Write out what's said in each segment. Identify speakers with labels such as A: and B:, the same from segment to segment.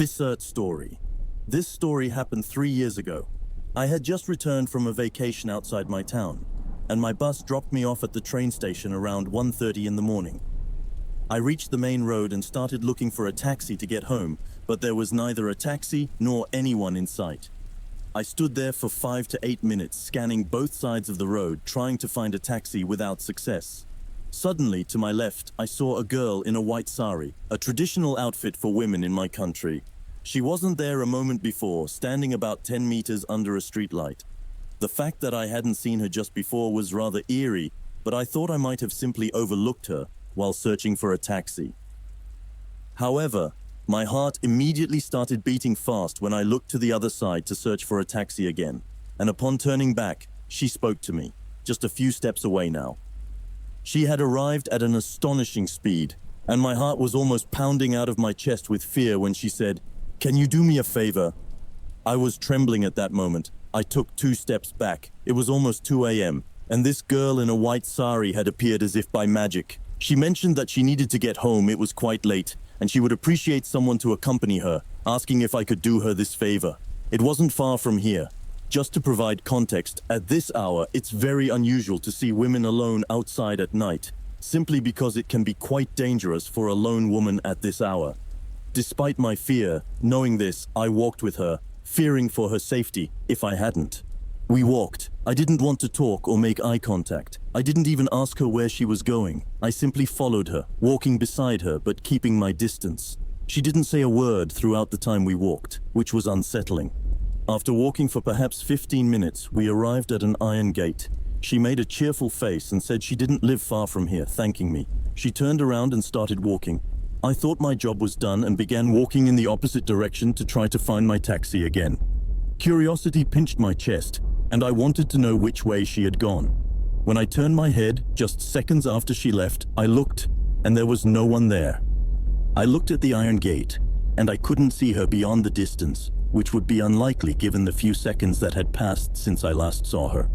A: Dessert story. This story happened 3 years ago. I had just returned from a vacation outside my town, and my bus dropped me off at the train station around 1:30 in the morning. I reached the main road and started looking for a taxi to get home, but there was neither a taxi nor anyone in sight. I stood there for 5 to 8 minutes, scanning both sides of the road, trying to find a taxi without success. Suddenly, to my left, I saw a girl in a white sari, a traditional outfit for women in my country. She wasn't there a moment before, standing about 10 meters under a streetlight. The fact that I hadn't seen her just before was rather eerie, but I thought I might have simply overlooked her while searching for a taxi. However, my heart immediately started beating fast when I looked to the other side to search for a taxi again, and upon turning back, she spoke to me, just a few steps away now. She had arrived at an astonishing speed, and my heart was almost pounding out of my chest with fear when she said, "Can you do me a favor?" I was trembling at that moment. I took 2 steps back. It was almost 2 a.m., and this girl in a white sari had appeared as if by magic. She mentioned that she needed to get home, it was quite late, and she would appreciate someone to accompany her, asking if I could do her this favor. It wasn't far from here. Just to provide context, at this hour, it's very unusual to see women alone outside at night, simply because it can be quite dangerous for a lone woman at this hour. Despite my fear, knowing this, I walked with her, fearing for her safety if I hadn't. We walked. I didn't want to talk or make eye contact. I didn't even ask her where she was going. I simply followed her, walking beside her but keeping my distance. She didn't say a word throughout the time we walked, which was unsettling. After walking for perhaps 15 minutes, we arrived at an iron gate. She made a cheerful face and said she didn't live far from here, thanking me. She turned around and started walking. I thought my job was done and began walking in the opposite direction to try to find my taxi again. Curiosity pinched my chest, and I wanted to know which way she had gone. When I turned my head, just seconds after she left, I looked, and there was no one there. I looked at the iron gate, and I couldn't see her beyond the distance, which would be unlikely given the few seconds that had passed since I last saw her.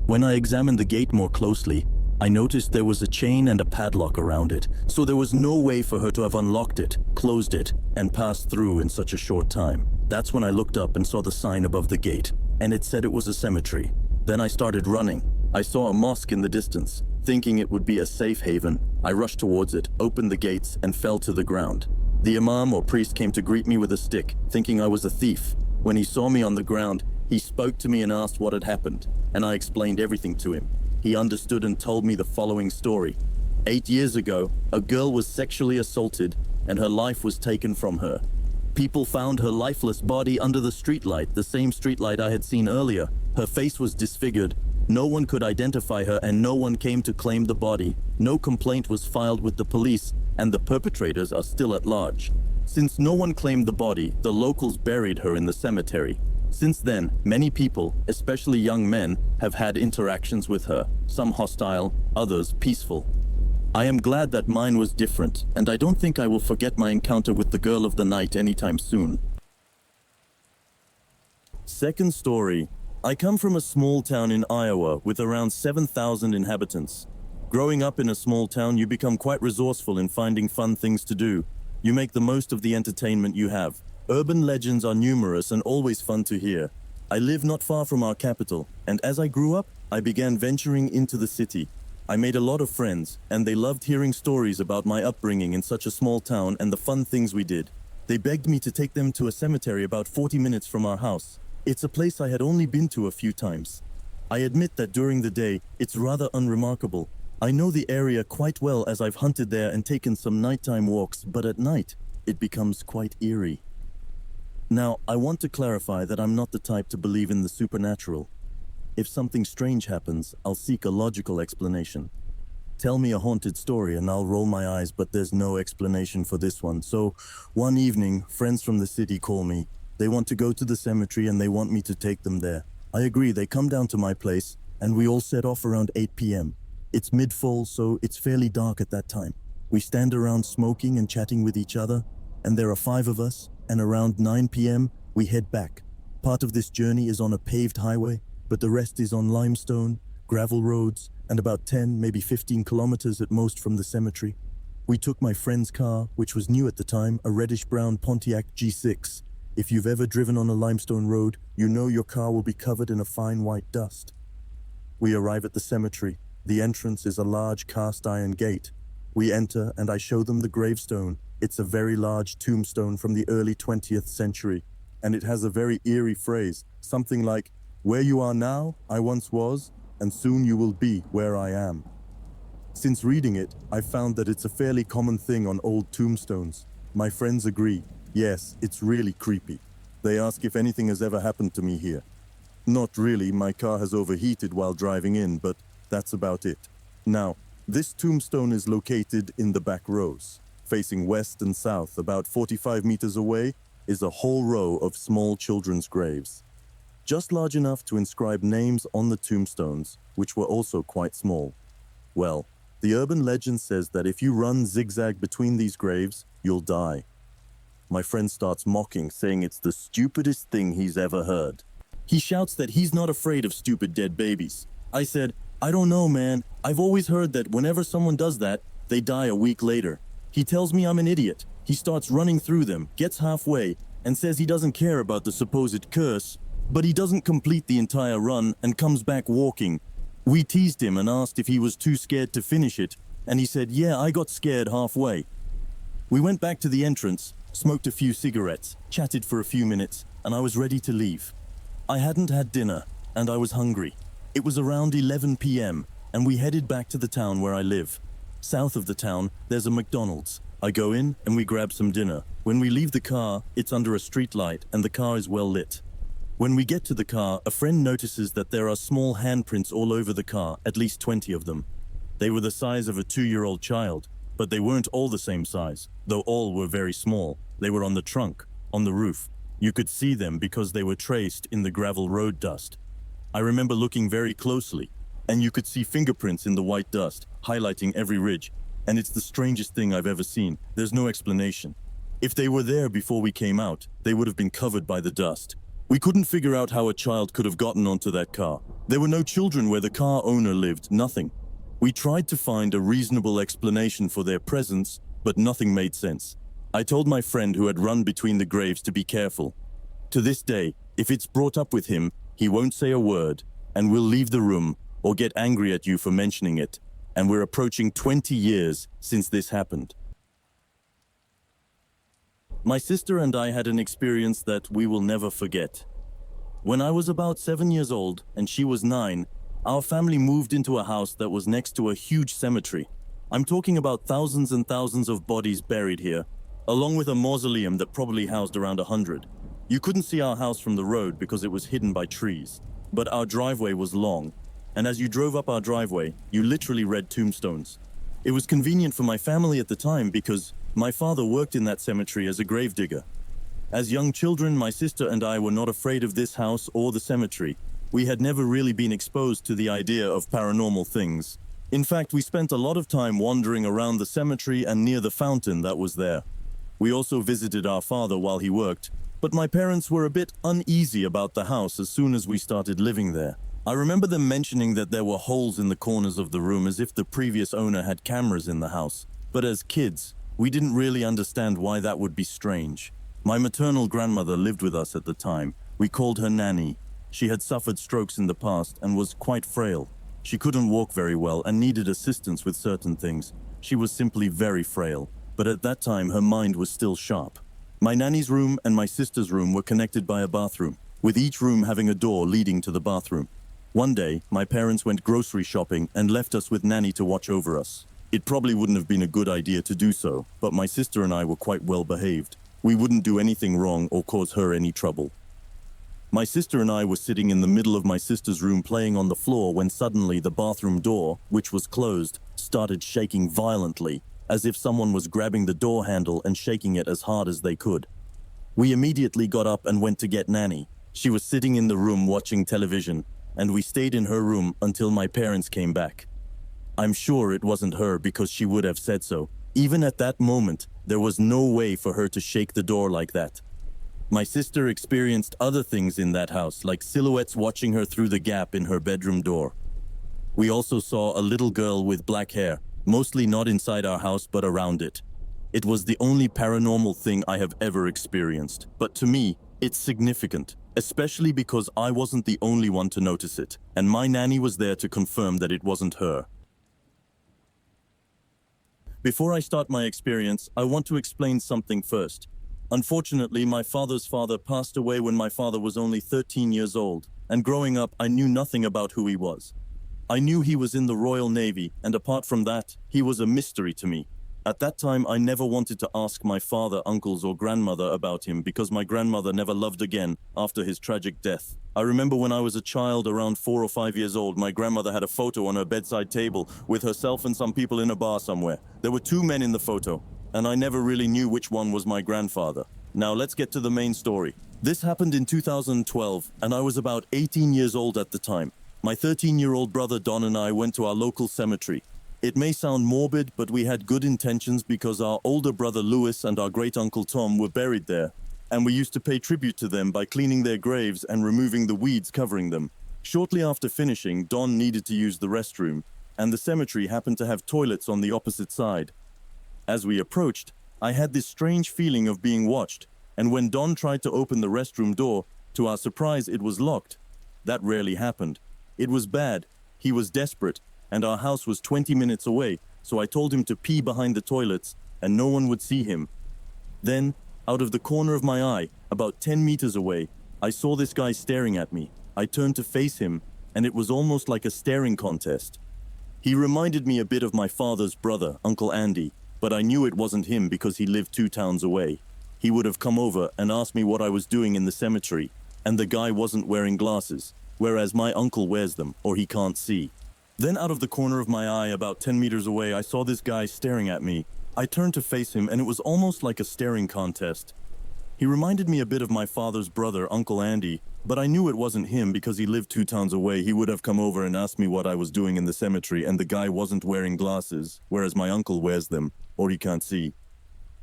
A: When I examined the gate more closely, I noticed there was a chain and a padlock around it, so there was no way for her to have unlocked it, closed it, and passed through in such a short time. That's when I looked up and saw the sign above the gate, and it said it was a cemetery. Then I started running. I saw a mosque in the distance. Thinking it would be a safe haven, I rushed towards it, opened the gates, and fell to the ground. The imam or priest came to greet me with a stick, thinking I was a thief. When he saw me on the ground, he spoke to me and asked what had happened, and I explained everything to him. He understood and told me the following story. 8 years ago, a girl was sexually assaulted, and her life was taken from her. People found her lifeless body under the streetlight, the same streetlight I had seen earlier. Her face was disfigured. No one could identify her, and no one came to claim the body. No complaint was filed with the police, and the perpetrators are still at large. Since no one claimed the body, the locals buried her in the cemetery. Since then, many people, especially young men, have had interactions with her, some hostile, others peaceful. I am glad that mine was different, and I don't think I will forget my encounter with the girl of the night anytime soon. Second story. I come from a small town in Iowa with around 7,000 inhabitants. Growing up in a small town, you become quite resourceful in finding fun things to do. You make the most of the entertainment you have. Urban legends are numerous and always fun to hear. I live not far from our capital, and as I grew up, I began venturing into the city. I made a lot of friends, and they loved hearing stories about my upbringing in such a small town and the fun things we did. They begged me to take them to a cemetery about 40 minutes from our house. It's a place I had only been to a few times. I admit that during the day, it's rather unremarkable. I know the area quite well as I've hunted there and taken some nighttime walks, but at night, it becomes quite eerie. Now, I want to clarify that I'm not the type to believe in the supernatural. If something strange happens, I'll seek a logical explanation. Tell me a haunted story and I'll roll my eyes, but there's no explanation for this one. So, one evening, friends from the city call me. They want to go to the cemetery and they want me to take them there. I agree, they come down to my place, and we all set off around 8 p.m. It's mid-fall, so it's fairly dark at that time. We stand around smoking and chatting with each other, and there are 5 of us, and around 9 p.m., we head back. Part of this journey is on a paved highway, but the rest is on limestone, gravel roads, and about 10, maybe 15 kilometers at most from the cemetery. We took my friend's car, which was new at the time, a reddish-brown Pontiac G6. If you've ever driven on a limestone road, you know your car will be covered in a fine white dust. We arrive at the cemetery. The entrance is a large cast-iron gate. We enter, and I show them the gravestone. It's a very large tombstone from the early 20th century, and it has a very eerie phrase, something like, "Where you are now, I once was, and soon you will be where I am." Since reading it, I found that it's a fairly common thing on old tombstones. My friends agree. Yes, it's really creepy. They ask if anything has ever happened to me here. Not really, my car has overheated while driving in, but that's about it. Now, this tombstone is located in the back rows. Facing west and south, about 45 meters away, is a whole row of small children's graves. Just large enough to inscribe names on the tombstones, which were also quite small. Well, the urban legend says that if you run zigzag between these graves, you'll die. My friend starts mocking, saying it's the stupidest thing he's ever heard. He shouts that he's not afraid of stupid dead babies. I said, "I don't know, man. I've always heard that whenever someone does that, they die a week later." He tells me I'm an idiot. He starts running through them, gets halfway, and says he doesn't care about the supposed curse, but he doesn't complete the entire run and comes back walking. We teased him and asked if he was too scared to finish it, and he said, "Yeah, I got scared halfway." We went back to the entrance, smoked a few cigarettes, chatted for a few minutes, and I was ready to leave. I hadn't had dinner, and I was hungry. It was around 11 p.m., and we headed back to the town where I live. South of the town, there's a McDonald's. I go in, and we grab some dinner. When we leave the car, it's under a street light, and the car is well lit. When we get to the car, a friend notices that there are small handprints all over the car, at least 20 of them. They were the size of a 2-year-old child, but they weren't all the same size, though all were very small. They were on the trunk, on the roof. You could see them because they were traced in the gravel road dust. I remember looking very closely, and you could see fingerprints in the white dust, highlighting every ridge, and it's the strangest thing I've ever seen. There's no explanation. If they were there before we came out, they would have been covered by the dust. We couldn't figure out how a child could have gotten onto that car. There were no children where the car owner lived, nothing. We tried to find a reasonable explanation for their presence, but nothing made sense. I told my friend who had run between the graves to be careful. To this day, if it's brought up with him, he won't say a word, and will leave the room or get angry at you for mentioning it. And we're approaching 20 years since this happened. My sister and I had an experience that we will never forget. When I was about 7 years old and she was 9, our family moved into a house that was next to a huge cemetery. I'm talking about thousands and thousands of bodies buried here, along with a mausoleum that probably housed around 100. You couldn't see our house from the road because it was hidden by trees, but our driveway was long, and as you drove up our driveway, you literally read tombstones. It was convenient for my family at the time because my father worked in that cemetery as a gravedigger. As young children, my sister and I were not afraid of this house or the cemetery. We had never really been exposed to the idea of paranormal things. In fact, we spent a lot of time wandering around the cemetery and near the fountain that was there. We also visited our father while he worked, but my parents were a bit uneasy about the house as soon as we started living there. I remember them mentioning that there were holes in the corners of the room as if the previous owner had cameras in the house. But as kids, we didn't really understand why that would be strange. My maternal grandmother lived with us at the time. We called her Nanny. She had suffered strokes in the past and was quite frail. She couldn't walk very well and needed assistance with certain things. She was simply very frail, but at that time her mind was still sharp. My nanny's room and my sister's room were connected by a bathroom, with each room having a door leading to the bathroom. One day, my parents went grocery shopping and left us with Nanny to watch over us. It probably wouldn't have been a good idea to do so, but my sister and I were quite well behaved. We wouldn't do anything wrong or cause her any trouble. My sister and I were sitting in the middle of my sister's room playing on the floor when suddenly the bathroom door, which was closed, started shaking violently, as if someone was grabbing the door handle and shaking it as hard as they could. We immediately got up and went to get Nanny. She was sitting in the room watching television, and we stayed in her room until my parents came back. I'm sure it wasn't her because she would have said so. Even at that moment, there was no way for her to shake the door like that. My sister experienced other things in that house, like silhouettes watching her through the gap in her bedroom door. We also saw a little girl with black hair, Mostly not inside our house, but around it. It was the only paranormal thing I have ever experienced, but to me, it's significant, especially because I wasn't the only one to notice it, and my nanny was there to confirm that it wasn't her. Before I start my experience, I want to explain something first. Unfortunately, my father's father passed away when my father was only 13 years old, and growing up, I knew nothing about who he was. I knew he was in the Royal Navy, and apart from that, he was a mystery to me. At that time, I never wanted to ask my father, uncles, or grandmother about him because my grandmother never loved again after his tragic death. I remember when I was a child, around 4 or 5 years old, my grandmother had a photo on her bedside table with herself and some people in a bar somewhere. There were 2 men in the photo, and I never really knew which one was my grandfather. Now let's get to the main story. This happened in 2012, and I was about 18 years old at the time. My 13-year-old brother Don and I went to our local cemetery. It may sound morbid, but we had good intentions because our older brother Louis and our great-uncle Tom were buried there, and we used to pay tribute to them by cleaning their graves and removing the weeds covering them. Shortly after finishing, Don needed to use the restroom, and the cemetery happened to have toilets on the opposite side. As we approached, I had this strange feeling of being watched, and when Don tried to open the restroom door, to our surprise it was locked. That rarely happened. It was bad. He was desperate, and our house was 20 minutes away, so I told him to pee behind the toilets, and no one would see him. Then, out of the corner of my eye, about 10 meters away, I saw this guy staring at me. I turned to face him, and it was almost like a staring contest. He reminded me a bit of my father's brother, Uncle Andy, but I knew it wasn't him because he lived 2 towns away. He would have come over and asked me what I was doing in the cemetery, and the guy wasn't wearing glasses, whereas my uncle wears them, or he can't see. Then out of the corner of my eye, about 10 meters away, I saw this guy staring at me. I turned to face him, and it was almost like a staring contest. He reminded me a bit of my father's brother, Uncle Andy, but I knew it wasn't him because he lived 2 towns away. He would have come over and asked me what I was doing in the cemetery, and the guy wasn't wearing glasses, whereas my uncle wears them, or he can't see.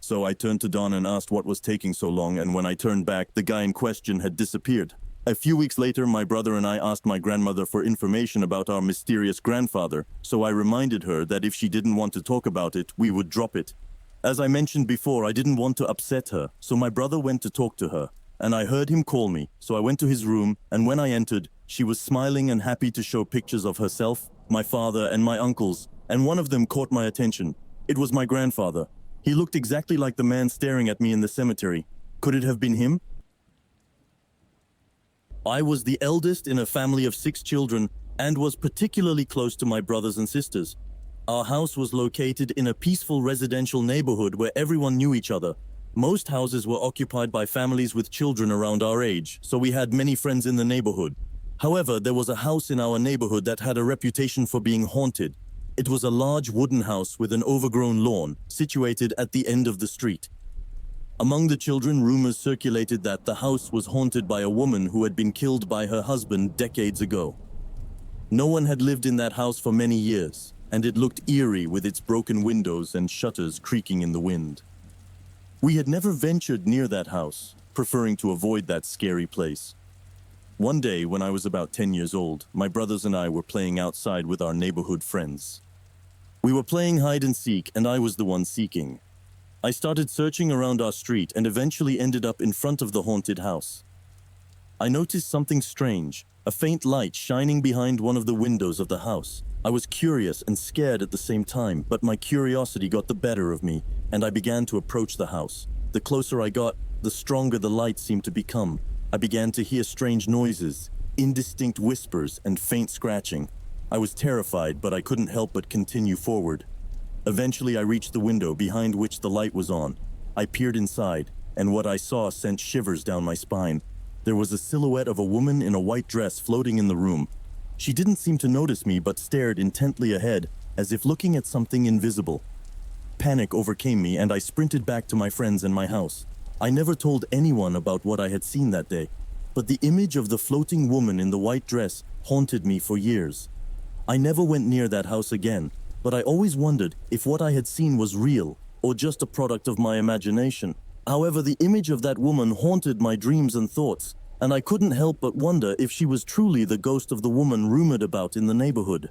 A: So I turned to Don and asked what was taking so long, and when I turned back, the guy in question had disappeared. A few weeks later, my brother and I asked my grandmother for information about our mysterious grandfather, so I reminded her that if she didn't want to talk about it, we would drop it. As I mentioned before, I didn't want to upset her, so my brother went to talk to her, and I heard him call me, so I went to his room, and when I entered, she was smiling and happy to show pictures of herself, my father, and my uncles, and one of them caught my attention. It was my grandfather. He looked exactly like the man staring at me in the cemetery. Could it have been him? I was the eldest in a family of 6 children and was particularly close to my brothers and sisters. Our house was located in a peaceful residential neighborhood where everyone knew each other. Most houses were occupied by families with children around our age, so we had many friends in the neighborhood. However, there was a house in our neighborhood that had a reputation for being haunted. It was a large wooden house with an overgrown lawn, situated at the end of the street. Among the children, rumors circulated that the house was haunted by a woman who had been killed by her husband decades ago. No one had lived in that house for many years, and it looked eerie with its broken windows and shutters creaking in the wind. We had never ventured near that house, preferring to avoid that scary place. One day, when I was about 10 years old, my brothers and I were playing outside with our neighborhood friends. We were playing hide and seek, and I was the one seeking. I started searching around our street and eventually ended up in front of the haunted house. I noticed something strange, a faint light shining behind one of the windows of the house. I was curious and scared at the same time, but my curiosity got the better of me, and I began to approach the house. The closer I got, the stronger the light seemed to become. I began to hear strange noises, indistinct whispers, and faint scratching. I was terrified, but I couldn't help but continue forward. Eventually, I reached the window behind which the light was on. I peered inside, and what I saw sent shivers down my spine. There was a silhouette of a woman in a white dress floating in the room. She didn't seem to notice me, but stared intently ahead, as if looking at something invisible. Panic overcame me, and I sprinted back to my friends and my house. I never told anyone about what I had seen that day, but the image of the floating woman in the white dress haunted me for years. I never went near that house again, but I always wondered if what I had seen was real or just a product of my imagination. However, the image of that woman haunted my dreams and thoughts, and I couldn't help but wonder if she was truly the ghost of the woman rumored about in the neighborhood.